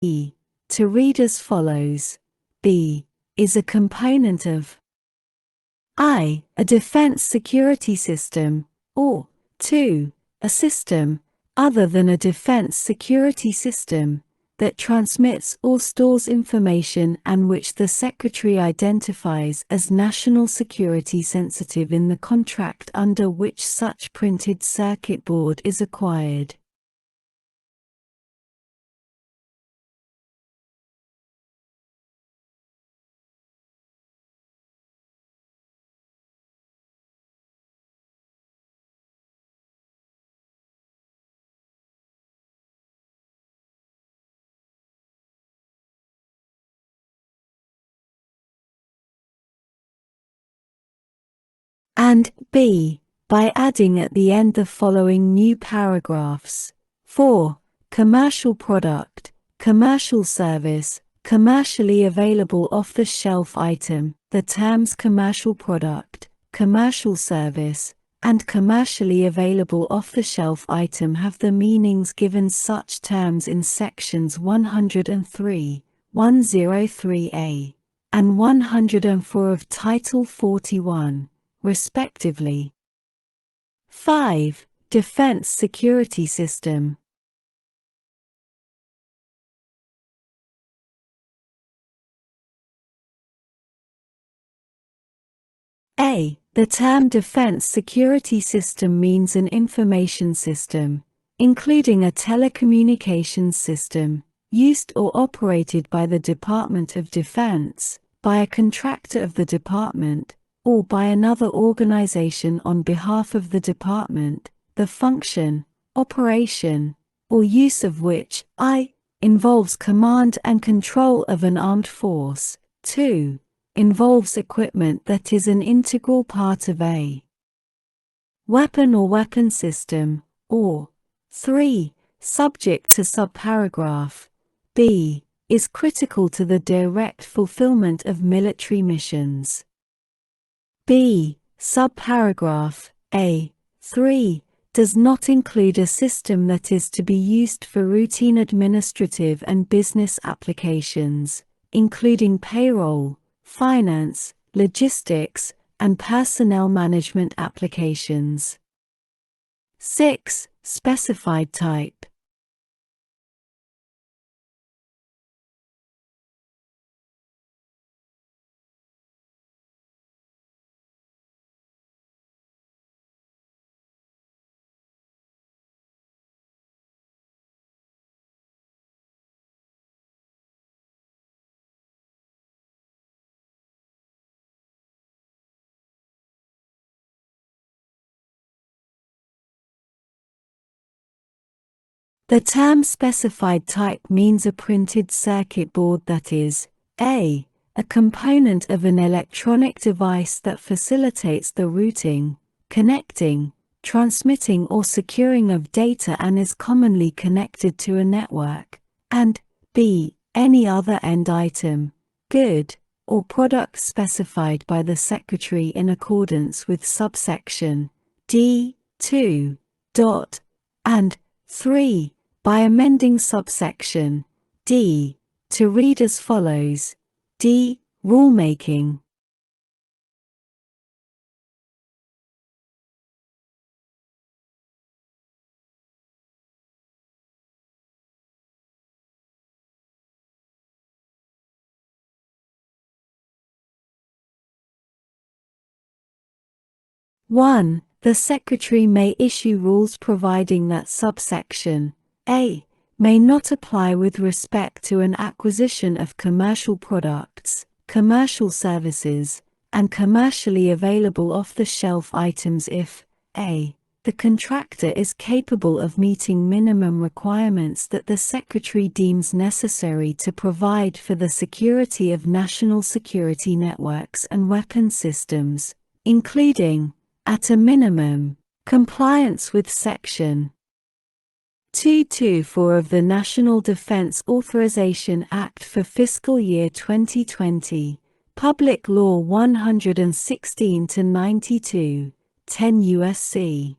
to read as follows. B is a component of I, a defense security system, or 2, a system, other than a defense security system, that transmits or stores information and which the Secretary identifies as national security sensitive in the contract under which such printed circuit board is acquired. And B, by adding at the end the following new paragraphs. 4. Commercial product, commercial service, commercially available off-the-shelf item. The terms commercial product, commercial service, and commercially available off-the-shelf item have the meanings given such terms in sections 103, 103A, and 104 of Title 41. Respectively. 5. Defense security system. A. The term defense security system means an information system, including a telecommunications system, used or operated by the Department of Defense, by a contractor of the department, or by another organization on behalf of the department, the function, operation, or use of which I involves command and control of an armed force. 2. Involves equipment that is an integral part of a weapon or weapon system, or 3. Subject to subparagraph B, is critical to the direct fulfillment of military missions. B. Subparagraph A. 3. Does not include a system that is to be used for routine administrative and business applications, including payroll, finance, logistics, and personnel management applications. 6. Specified type. The term specified type means a printed circuit board that is a component of an electronic device that facilitates the routing, connecting, transmitting or securing of data and is commonly connected to a network, and b. any other end item, good, or product specified by the Secretary in accordance with subsection D 2. And 3. By amending subsection D to read as follows. D. Rulemaking. (1) The Secretary may issue rules providing that subsection A may not apply with respect to an acquisition of commercial products, commercial services, and commercially available off-the-shelf items if a. the contractor is capable of meeting minimum requirements that the Secretary deems necessary to provide for the security of national security networks and weapon systems, including, at a minimum, compliance with Section 224 of the National Defense Authorization Act for fiscal year 2020, Public Law 116-92, 10 U.S.C.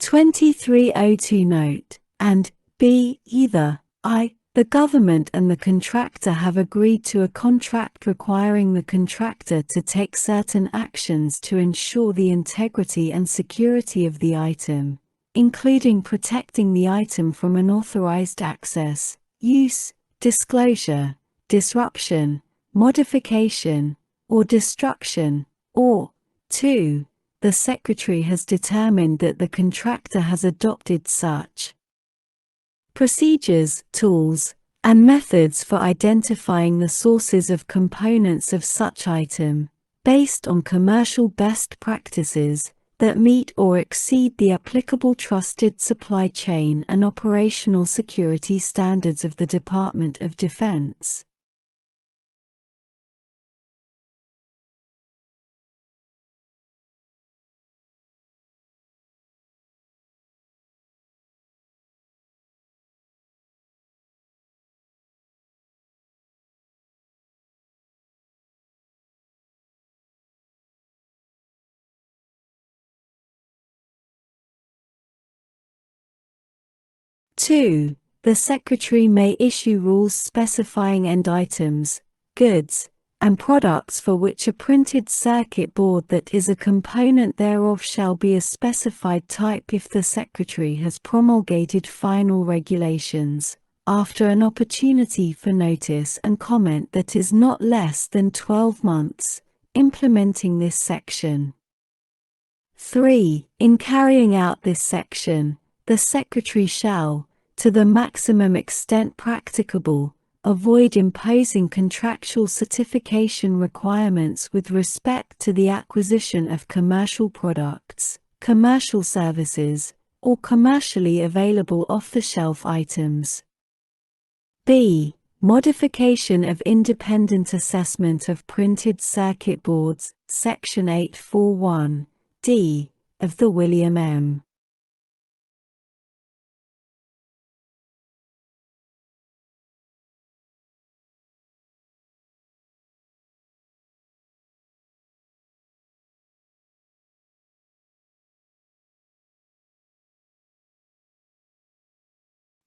2302 note, and b. Either I, the government and the contractor have agreed to a contract requiring the contractor to take certain actions to ensure the integrity and security of the item, including protecting the item from unauthorized access, use, disclosure, disruption, modification, or destruction, or 2. The Secretary has determined that the contractor has adopted such procedures, tools, and methods for identifying the sources of components of such item, based on commercial best practices, that meet or exceed the applicable trusted supply chain and operational security standards of the Department of Defense. Two, the Secretary may issue rules specifying end items, goods, and products for which a printed circuit board that is a component thereof shall be a specified type if the Secretary has promulgated final regulations, after an opportunity for notice and comment that is not less than 12 months, implementing this section. 3. In carrying out this section, the Secretary shall, to the maximum extent practicable, avoid imposing contractual certification requirements with respect to the acquisition of commercial products, commercial services, or commercially available off-the-shelf items. B. Modification of independent assessment of printed circuit boards, Section 841, D, of the William M.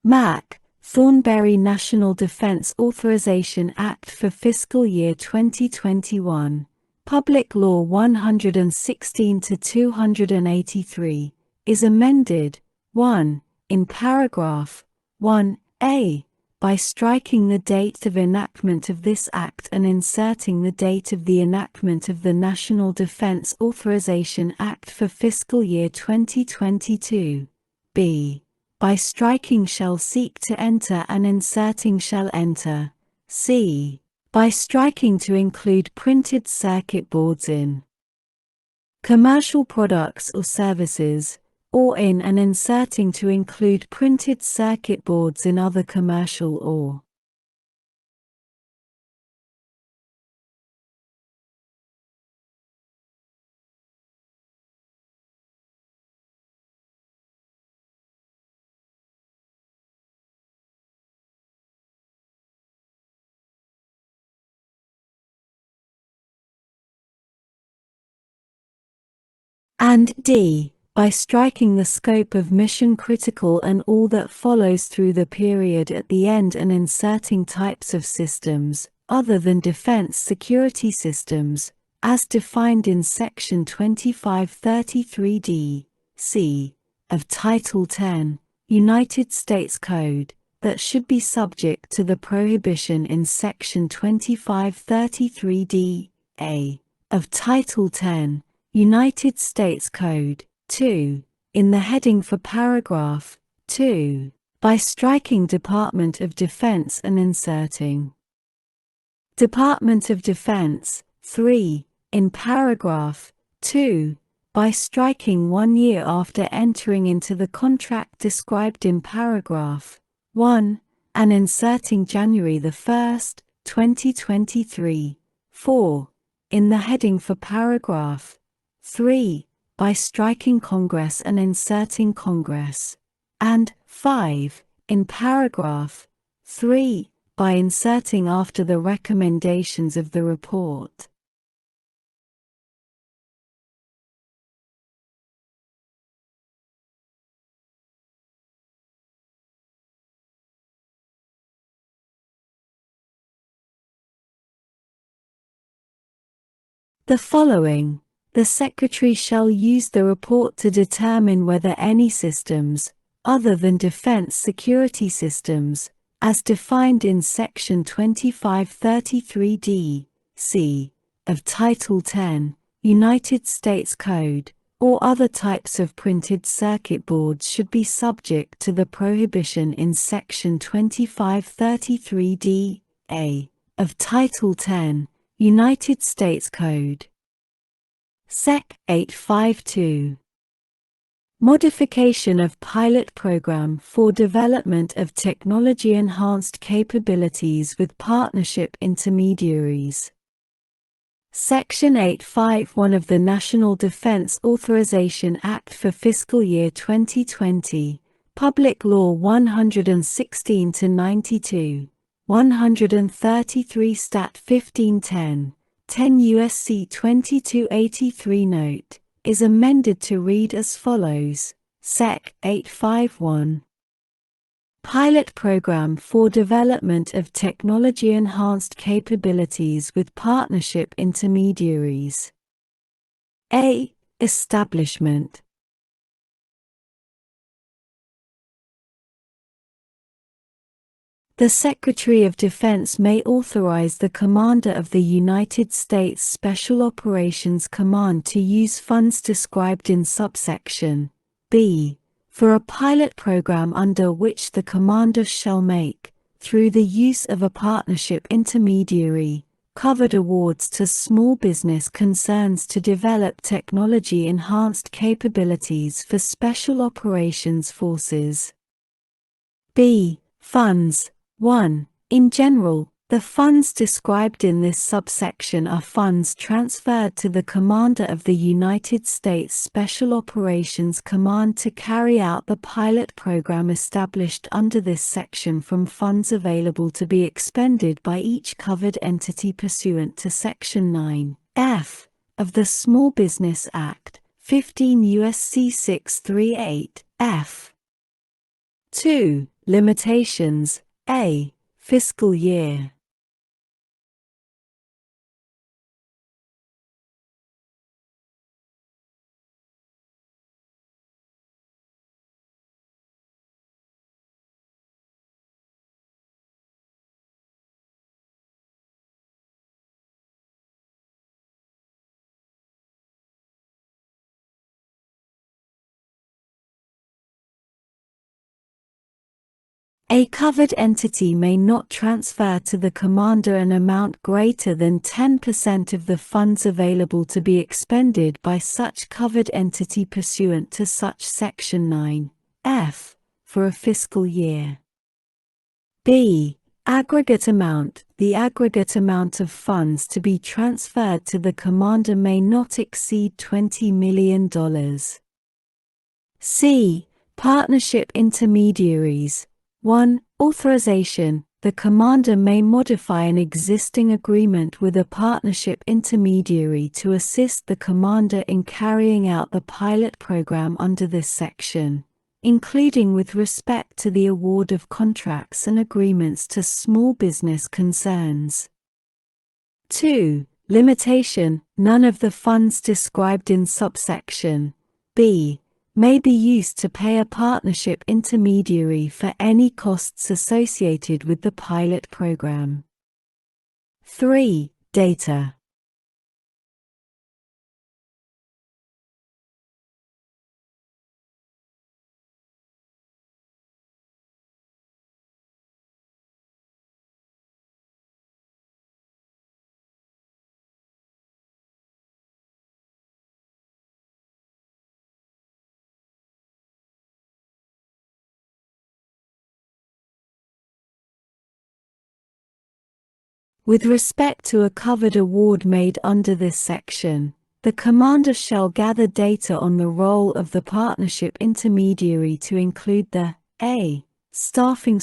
MAC, Thornberry National Defense Authorization Act for fiscal year 2021, Public Law 116-283, is amended, 1, in paragraph 1a, by striking the date of enactment of this Act and inserting the date of the enactment of the National Defense Authorization Act for fiscal year 2022, b. by striking shall seek to enter and inserting shall enter, c. by striking to include printed circuit boards in commercial products or services, or in and inserting to include printed circuit boards in other commercial or and d. by striking the scope of mission critical and all that follows through the period at the end and inserting types of systems, other than defense security systems, as defined in Section 2533d, c, of Title 10, United States Code, that should be subject to the prohibition in Section 2533d, a, of Title 10, United States Code. 2. In the heading for paragraph 2, by striking Department of Defense and inserting Department of Defense. 3. In paragraph 2, by striking 1 year after entering into the contract described in paragraph 1, and inserting January 1st, 2023. 4. In the heading for paragraph 3, by striking Congress and inserting Congress. And 5. In paragraph 3, by inserting after the recommendations of the report. the following. The Secretary shall use the report to determine whether any systems, other than defense security systems, as defined in Section 2533d, c. of Title 10, United States Code, or other types of printed circuit boards should be subject to the prohibition in Section 2533d, a. of Title 10, United States Code. Sec. 852. Modification of pilot program for development of technology-enhanced capabilities with partnership intermediaries. Section 851 of the National Defense Authorization Act for fiscal year 2020, Public Law 116-92, 133 Stat 1510, 10 U.S.C. 2283 Note, is amended to read as follows. Sec. 851. Pilot Program for Development of Technology-Enhanced Capabilities with Partnership Intermediaries. A. Establishment. The Secretary of Defense may authorize the Commander of the United States Special Operations Command to use funds described in subsection B for a pilot program under which the Commander shall make, through the use of a partnership intermediary, covered awards to small business concerns to develop technology-enhanced capabilities for Special Operations Forces. B. Funds. 1. In general, the funds described in this subsection are funds transferred to the Commander of the United States Special Operations Command to carry out the pilot program established under this section from funds available to be expended by each covered entity pursuant to Section 9 F of the Small Business Act, 15 U.S.C. 638 F. 2. Limitations. A. Fiscal year. A covered entity may not transfer to the Commander an amount greater than 10% of the funds available to be expended by such covered entity pursuant to such Section 9 F for a fiscal year. B. Aggregate amount. The aggregate amount of funds to be transferred to the Commander may not exceed $20 million. C. Partnership intermediaries. 1. Authorization. The Commander may modify an existing agreement with a partnership intermediary to assist the Commander in carrying out the pilot program under this section, including with respect to the award of contracts and agreements to small business concerns. 2. Limitation. None of the funds described in subsection B may be used to pay a partnership intermediary for any costs associated with the pilot program. 3. Data. With respect to a covered award made under this section, the Commander shall gather data on the role of the partnership intermediary to include the a. Staffing